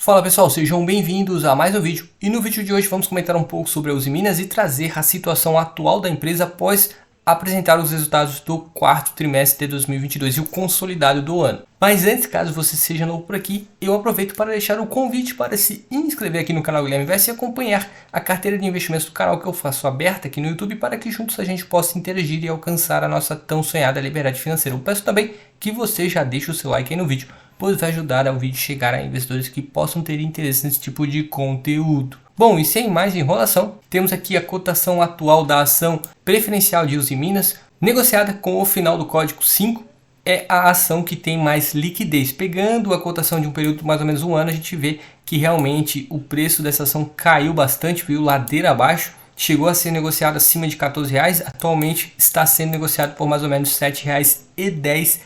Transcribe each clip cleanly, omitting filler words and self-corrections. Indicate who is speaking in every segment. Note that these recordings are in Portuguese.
Speaker 1: Fala pessoal, sejam bem-vindos a mais um vídeo. E no vídeo de hoje vamos comentar um pouco sobre a Usiminas e trazer a situação atual da empresa após apresentar os resultados do quarto trimestre de 2022 e o consolidado do ano. Mas antes, caso você seja novo por aqui, eu aproveito para deixar o convite para se inscrever aqui no canal Guilherme Invest e acompanhar a carteira de investimentos do canal que eu faço aberta aqui no YouTube para que juntos a gente possa interagir e alcançar a nossa tão sonhada liberdade financeira. Eu peço também que você já deixe o seu like aí no vídeo, pois vai ajudar ao vídeo chegar a investidores que possam ter interesse nesse tipo de conteúdo. Bom, e sem mais enrolação, temos aqui a cotação atual da ação preferencial de Usiminas, negociada com o final do código 5, é a ação que tem mais liquidez. Pegando a cotação de um período de mais ou menos um ano, a gente vê que realmente o preço dessa ação caiu bastante, veio ladeira abaixo, chegou a ser negociado acima de R$14, atualmente está sendo negociado por mais ou menos R$7,10.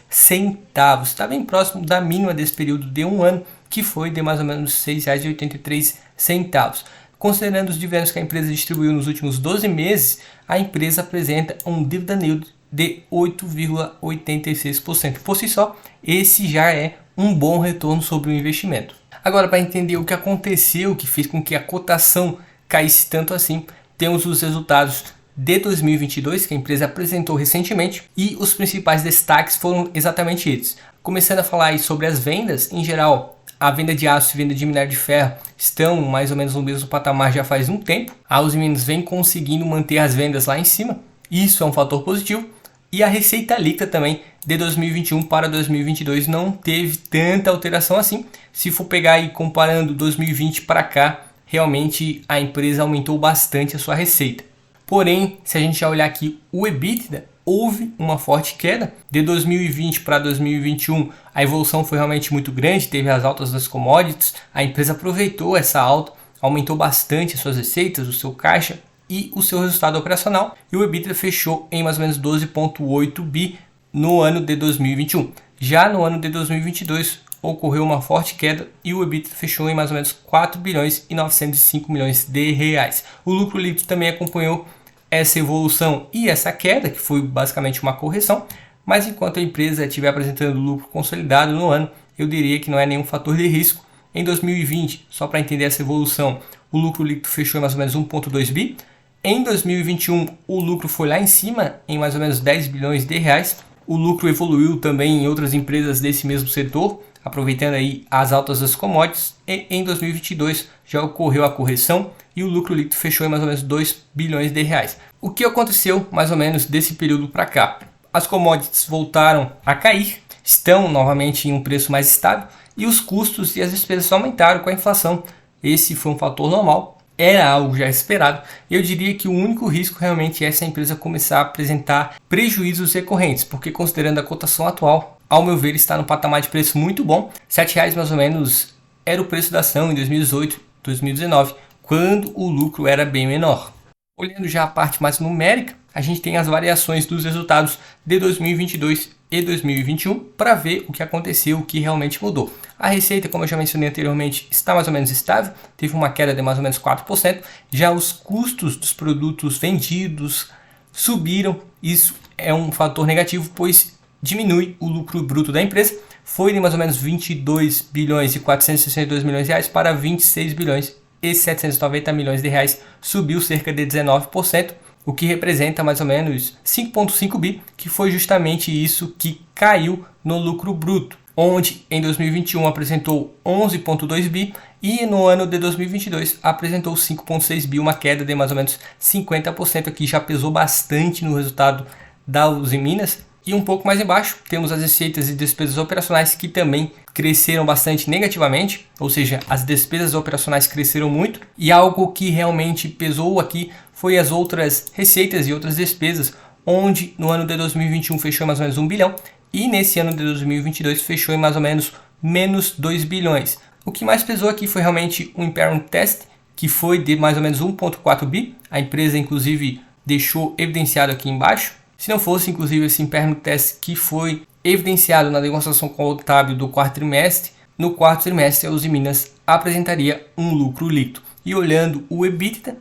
Speaker 1: Está bem próximo da mínima desse período de um ano, que foi de mais ou menos R$6,83. Considerando os dividendos que a empresa distribuiu nos últimos 12 meses, a empresa apresenta um dividend yield de 8,86%. Por si só, esse já é um bom retorno sobre o investimento. Agora, para entender o que aconteceu, que fez com que a cotação caísse tanto assim, temos os resultados de 2022 que a empresa apresentou recentemente e os principais destaques foram exatamente eles. Começando a falar aí sobre as vendas, em geral, a venda de aço e venda de minério de ferro estão mais ou menos no mesmo patamar já faz um tempo. A Usiminas vem conseguindo manter as vendas lá em cima, isso é um fator positivo. E a receita líquida também de 2021 para 2022 não teve tanta alteração assim. Se for pegar aí comparando 2020 para cá, realmente a empresa aumentou bastante a sua receita. Porém, se a gente já olhar aqui o EBITDA, houve uma forte queda. De 2020 para 2021, a evolução foi realmente muito grande, teve as altas das commodities, a empresa aproveitou essa alta, aumentou bastante as suas receitas, o seu caixa e o seu resultado operacional. E o EBITDA fechou em mais ou menos 12,8 bi no ano de 2021. Já no ano de 2022, ocorreu uma forte queda e o EBITDA fechou em mais ou menos 4 bilhões e 905 milhões de reais. O lucro líquido também acompanhou essa evolução e essa queda, que foi basicamente uma correção, mas enquanto a empresa estiver apresentando lucro consolidado no ano, eu diria que não é nenhum fator de risco. Em 2020, só para entender essa evolução, o lucro líquido fechou em mais ou menos 1,2 bi. Em 2021, o lucro foi lá em cima, em mais ou menos 10 bilhões de reais. O lucro evoluiu também em outras empresas desse mesmo setor, aproveitando aí as altas das commodities, e em 2022 já ocorreu a correção e o lucro líquido fechou em mais ou menos 2 bilhões de reais. O que aconteceu mais ou menos desse período para cá? As commodities voltaram a cair, estão novamente em um preço mais estável e os custos e as despesas aumentaram com a inflação. Esse foi um fator normal, era algo já esperado. Eu diria que o único risco realmente é essa empresa começar a apresentar prejuízos recorrentes, porque considerando a cotação atual, ao meu ver, está no patamar de preço muito bom. R$7 mais ou menos era o preço da ação em 2018, 2019, quando o lucro era bem menor. Olhando já a parte mais numérica, a gente tem as variações dos resultados de 2022 e 2021 para ver o que aconteceu, o que realmente mudou. A receita, como eu já mencionei anteriormente, está mais ou menos estável, teve uma queda de mais ou menos 4%. Já os custos dos produtos vendidos subiram, isso é um fator negativo, pois diminui o lucro bruto da empresa, foi de mais ou menos 22 bilhões e 462 milhões de reais para 26 bilhões e 790 milhões de reais, subiu cerca de 19%, o que representa mais ou menos 5,5 bi, que foi justamente isso que caiu no lucro bruto, onde em 2021 apresentou 11,2 bi e no ano de 2022 apresentou 5,6 bi, uma queda de mais ou menos 50%, aqui já pesou bastante no resultado da Usiminas. E um pouco mais embaixo temos as receitas e despesas operacionais que também cresceram bastante negativamente, ou seja, as despesas operacionais cresceram muito e algo que realmente pesou aqui foi as outras receitas e outras despesas, onde no ano de 2021 fechou em mais ou menos 1 bilhão e nesse ano de 2022 fechou em mais ou menos menos 2 bilhões. O que mais pesou aqui foi realmente o impairment test, que foi de mais ou menos 1,4 bi, a empresa inclusive deixou evidenciado aqui embaixo. Se não fosse, inclusive, esse impairment test que foi evidenciado na demonstração contábil do quarto trimestre, no quarto trimestre a Usiminas apresentaria um lucro líquido. E olhando o EBITDA,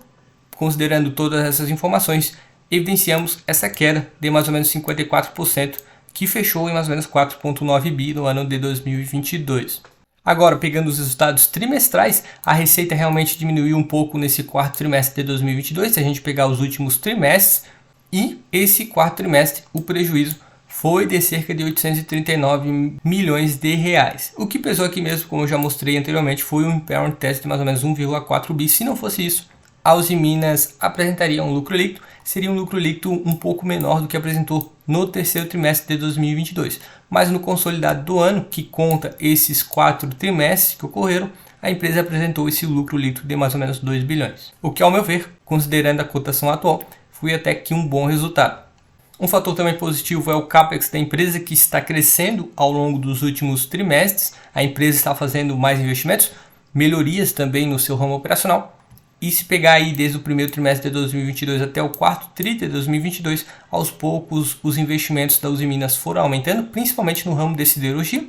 Speaker 1: considerando todas essas informações, evidenciamos essa queda de mais ou menos 54%, que fechou em mais ou menos 4,9 bi no ano de 2022. Agora, pegando os resultados trimestrais, a receita realmente diminuiu um pouco nesse quarto trimestre de 2022, se a gente pegar os últimos trimestres, e esse quarto trimestre o prejuízo foi de cerca de 839 milhões de reais. O que pesou aqui mesmo, como eu já mostrei anteriormente, foi um impairment test de mais ou menos 1,4 bi. Se não fosse isso, a Usiminas apresentaria um lucro líquido, seria um lucro líquido um pouco menor do que apresentou no terceiro trimestre de 2022. Mas no consolidado do ano, que conta esses 4 trimestres que ocorreram, a empresa apresentou esse lucro líquido de mais ou menos 2 bilhões. O que, ao meu ver, considerando a cotação atual, foi até que um bom resultado. Um fator também positivo é o CAPEX da empresa, que está crescendo ao longo dos últimos trimestres. A empresa está fazendo mais investimentos, melhorias também no seu ramo operacional. E se pegar aí desde o primeiro trimestre de 2022 até o quarto tri de 2022, aos poucos os investimentos da Usiminas foram aumentando, principalmente no ramo de siderurgia.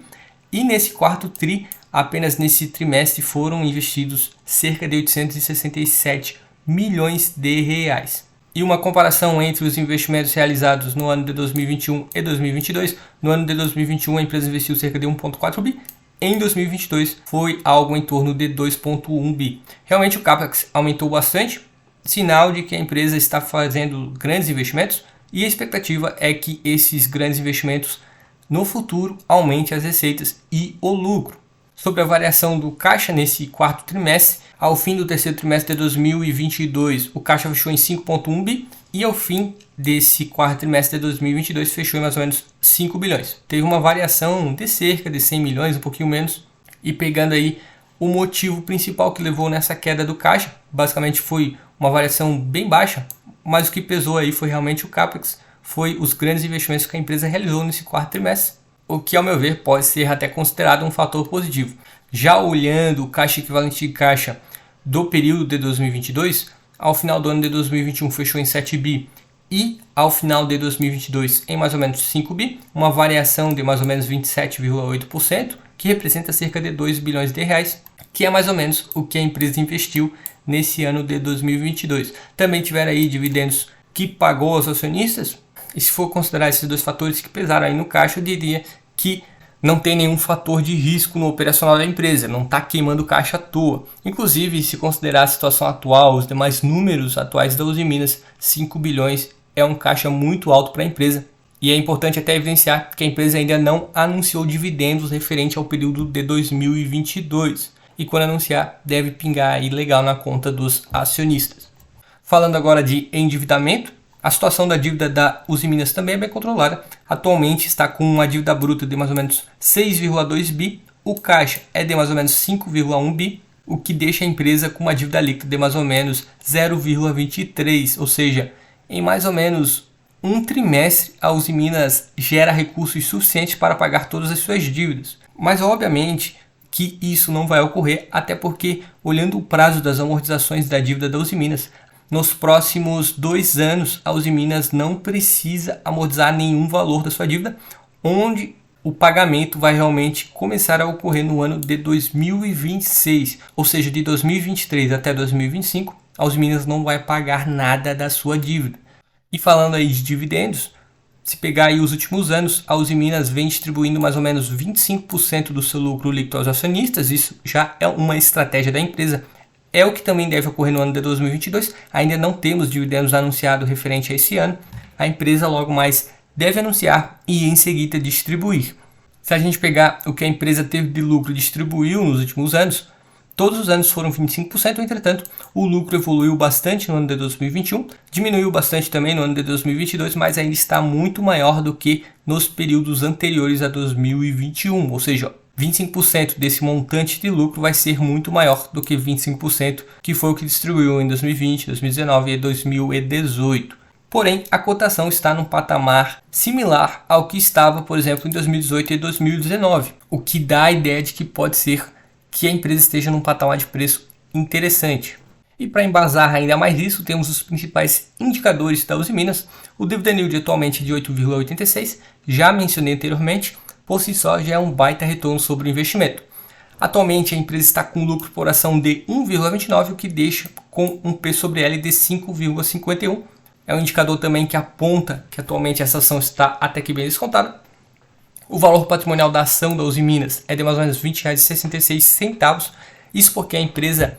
Speaker 1: E nesse quarto tri, apenas nesse trimestre, foram investidos cerca de 867 milhões de reais. E uma comparação entre os investimentos realizados no ano de 2021 e 2022. No ano de 2021 a empresa investiu cerca de 1,4 bi. Em 2022 foi algo em torno de 2,1 bi. Realmente o CAPEX aumentou bastante, sinal de que a empresa está fazendo grandes investimentos, e a expectativa é que esses grandes investimentos no futuro aumentem as receitas e o lucro. Sobre a variação do caixa nesse quarto trimestre, ao fim do terceiro trimestre de 2022 o caixa fechou em 5,1 bi, e ao fim desse quarto trimestre de 2022 fechou em mais ou menos 5 bilhões. Teve uma variação de cerca de 100 milhões, um pouquinho menos. E pegando aí o motivo principal que levou nessa queda do caixa, basicamente foi uma variação bem baixa, mas o que pesou aí foi realmente o CAPEX, foi os grandes investimentos que a empresa realizou nesse quarto trimestre, o que, ao meu ver, pode ser até considerado um fator positivo. Já olhando o caixa equivalente de caixa do período de 2022, ao final do ano de 2021 fechou em 7 bi e ao final de 2022 em mais ou menos 5 bi, uma variação de mais ou menos 27,8%, que representa cerca de 2 bilhões de reais, que é mais ou menos o que a empresa investiu nesse ano de 2022. Também tiveram aí dividendos que pagou aos acionistas, e se for considerar esses dois fatores que pesaram aí no caixa, eu diria que não tem nenhum fator de risco no operacional da empresa, não está queimando caixa à toa. Inclusive, se considerar a situação atual, os demais números atuais da Usiminas, 5 bilhões é um caixa muito alto para a empresa. E é importante até evidenciar que a empresa ainda não anunciou dividendos referente ao período de 2022. E quando anunciar, deve pingar aí legal na conta dos acionistas. Falando agora de endividamento, a situação da dívida da Usiminas também é bem controlada. Atualmente está com uma dívida bruta de mais ou menos 6,2 bi. O caixa é de mais ou menos 5,1 bi, o que deixa a empresa com uma dívida líquida de mais ou menos 0,23. Ou seja, em mais ou menos um trimestre, a Usiminas gera recursos suficientes para pagar todas as suas dívidas. Mas, obviamente, que isso não vai ocorrer, até porque, olhando o prazo das amortizações da dívida da Usiminas, nos próximos 2 anos, a Usiminas não precisa amortizar nenhum valor da sua dívida, onde o pagamento vai realmente começar a ocorrer no ano de 2026, ou seja, de 2023 até 2025, a Usiminas não vai pagar nada da sua dívida. E falando aí de dividendos, se pegar aí os últimos anos, a Usiminas vem distribuindo mais ou menos 25% do seu lucro líquido aos acionistas. Isso já é uma estratégia da empresa. É o que também deve ocorrer no ano de 2022. Ainda não temos dividendos anunciados referente a esse ano. A empresa logo mais deve anunciar e em seguida distribuir. Se a gente pegar o que a empresa teve de lucro e distribuiu nos últimos anos, todos os anos foram 25%, entretanto, o lucro evoluiu bastante no ano de 2021, diminuiu bastante também no ano de 2022, mas ainda está muito maior do que nos períodos anteriores a 2021, ou seja, 25% desse montante de lucro vai ser muito maior do que 25% que foi o que distribuiu em 2020, 2019 e 2018. Porém, a cotação está num patamar similar ao que estava, por exemplo, em 2018 e 2019, o que dá a ideia de que pode ser que a empresa esteja num patamar de preço interessante. E para embasar ainda mais isso, temos os principais indicadores da Usiminas. O dividend yield atualmente é de 8,86, já mencionei anteriormente, por si só já é um baita retorno sobre o investimento. Atualmente a empresa está com lucro por ação de 1,29, o que deixa com um P sobre L de 5,51. É um indicador também que aponta que atualmente essa ação está até que bem descontada. O valor patrimonial da ação da Uzi Minas é de mais ou menos R$ 20,66. Isso porque a empresa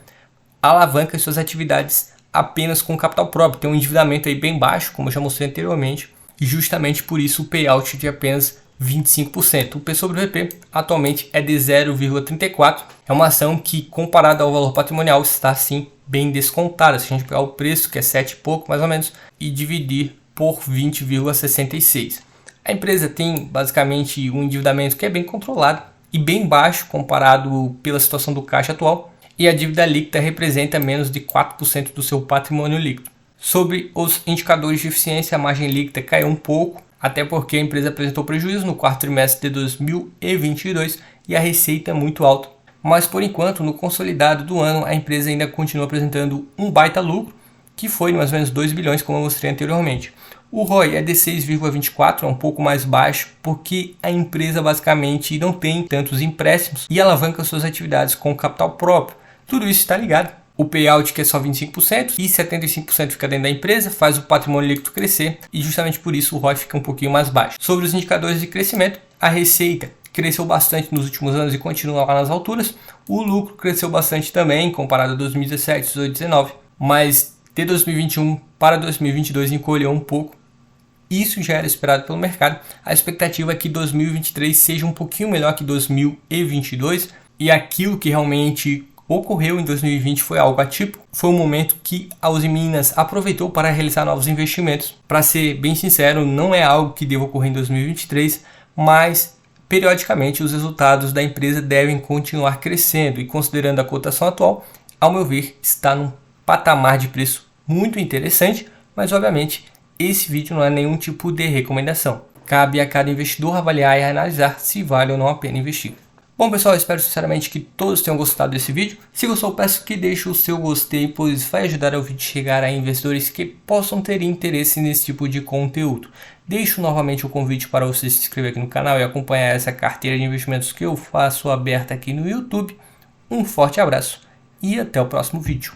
Speaker 1: alavanca suas atividades apenas com capital próprio. Tem um endividamento aí bem baixo, como eu já mostrei anteriormente, e justamente por isso o payout de apenas 25%. O P sobre VP atualmente é de 0,34. É uma ação que, comparada ao valor patrimonial, está sim bem descontada. Se a gente pegar o preço, que é 7 e pouco mais ou menos, e dividir por 20,66. A empresa tem basicamente um endividamento que é bem controlado e bem baixo comparado pela situação do caixa atual, e a dívida líquida representa menos de 4% do seu patrimônio líquido. Sobre os indicadores de eficiência, a margem líquida caiu um pouco, até porque a empresa apresentou prejuízo no quarto trimestre de 2022 e a receita é muito alta. Mas por enquanto, no consolidado do ano, a empresa ainda continua apresentando um baita lucro, que foi mais ou menos 2 bilhões, como eu mostrei anteriormente. O ROI é de 6,24, é um pouco mais baixo, porque a empresa basicamente não tem tantos empréstimos e alavanca suas atividades com capital próprio. Tudo isso está ligado. O payout, que é só 25%, e 75% fica dentro da empresa, faz o patrimônio líquido crescer, e justamente por isso o ROI fica um pouquinho mais baixo. Sobre os indicadores de crescimento, a receita cresceu bastante nos últimos anos e continua lá nas alturas. O lucro cresceu bastante também, comparado a 2017, 2018, 2019, mas de 2021 para 2022 encolheu um pouco. Isso já era esperado pelo mercado. A expectativa é que 2023 seja um pouquinho melhor que 2022, e aquilo que realmente ocorreu em 2020 foi algo atípico. Foi um momento que a Uzi Minas aproveitou para realizar novos investimentos. Para ser bem sincero, não é algo que deva ocorrer em 2023, mas periodicamente os resultados da empresa devem continuar crescendo, e considerando a cotação atual, ao meu ver, está num patamar de preço muito interessante, mas obviamente esse vídeo não é nenhum tipo de recomendação. Cabe a cada investidor avaliar e analisar se vale ou não a pena investir. Bom pessoal, eu espero sinceramente que todos tenham gostado desse vídeo. Se gostou, peço que deixe o seu gostei, pois vai ajudar o vídeo a chegar a investidores que possam ter interesse nesse tipo de conteúdo. Deixo novamente o convite para você se inscrever aqui no canal e acompanhar essa carteira de investimentos que eu faço aberta aqui no YouTube. Um forte abraço e até o próximo vídeo.